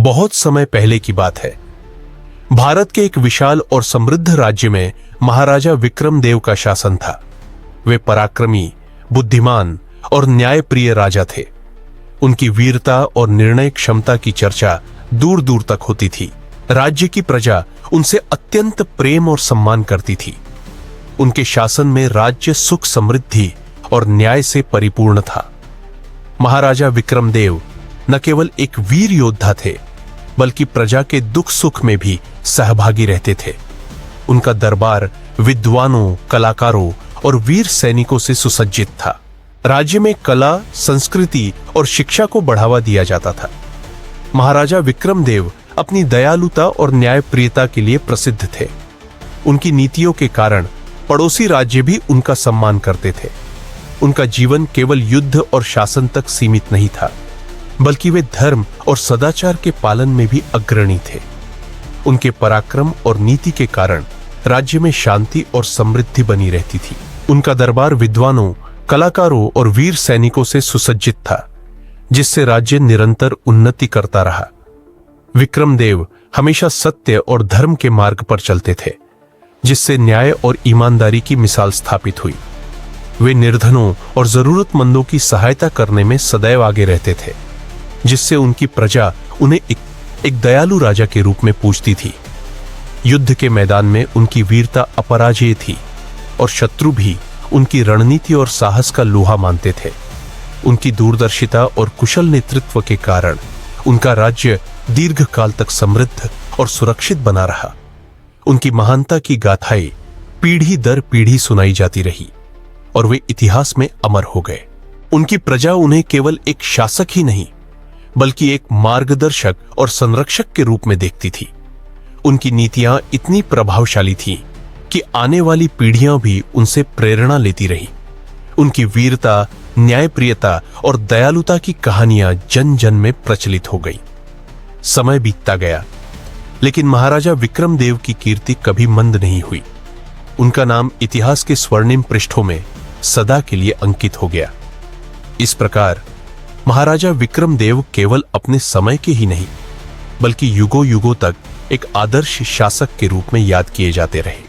बहुत समय पहले की बात है। भारत के एक विशाल और समृद्ध राज्य में महाराजा विक्रमदेव का शासन था। वे पराक्रमी, बुद्धिमान और न्यायप्रिय राजा थे। उनकी वीरता और निर्णय क्षमता की चर्चा दूर दूर तक होती थी। राज्य की प्रजा उनसे अत्यंत प्रेम और सम्मान करती थी। उनके शासन में राज्य सुख, समृद्धि और न्याय से परिपूर्ण था। महाराजा विक्रमदेव न केवल एक वीर योद्धा थे, बल्कि प्रजा के दुख सुख में भी सहभागी रहते थे। उनका दरबार विद्वानों, कलाकारों और वीर सैनिकों से सुसज्जित था। राज्य में कला, संस्कृति और शिक्षा को बढ़ावा दिया जाता था। महाराजा विक्रमदेव अपनी दयालुता और न्यायप्रियता के लिए प्रसिद्ध थे। उनकी नीतियों के कारण पड़ोसी राज्य भी उनका सम्मान करते थे। उनका जीवन केवल युद्ध और शासन तक सीमित नहीं था, बल्कि वे धर्म और सदाचार के पालन में भी अग्रणी थे। उनके पराक्रम और नीति के कारण राज्य में शांति और समृद्धि बनी रहती थी। उनका दरबार विद्वानों, कलाकारों और वीर सैनिकों से सुसज्जित था, जिससे राज्य निरंतर उन्नति करता रहा। विक्रमदेव हमेशा सत्य और धर्म के मार्ग पर चलते थे, जिससे न्याय और ईमानदारी की मिसाल स्थापित हुई। वे निर्धनों और जरूरतमंदों की सहायता करने में सदैव आगे रहते थे, जिससे उनकी प्रजा उन्हें एक दयालु राजा के रूप में पूजती थी। युद्ध के मैदान में उनकी वीरता अपराजेय थी और शत्रु भी उनकी रणनीति और साहस का लोहा मानते थे। उनकी दूरदर्शिता और कुशल नेतृत्व के कारण उनका राज्य दीर्घकाल तक समृद्ध और सुरक्षित बना रहा। उनकी महानता की गाथाएं पीढ़ी दर पीढ़ी सुनाई जाती रही और वे इतिहास में अमर हो गए। उनकी प्रजा उन्हें केवल एक शासक ही नहीं, बल्कि एक मार्गदर्शक और संरक्षक के रूप में देखती थी। उनकी नीतियां इतनी प्रभावशाली थीं कि आने वाली पीढ़ियां भी उनसे प्रेरणा लेती रही। उनकी वीरता, न्यायप्रियता और दयालुता की कहानियां जन जन में प्रचलित हो गई। समय बीतता गया, लेकिन महाराजा विक्रमदेव की कीर्ति कभी मंद नहीं हुई। उनका नाम इतिहास के स्वर्णिम पृष्ठों में सदा के लिए अंकित हो गया। इस प्रकार महाराजा विक्रमदेव केवल अपने समय के ही नहीं, बल्कि युगों युगों तक एक आदर्श शासक के रूप में याद किए जाते रहे।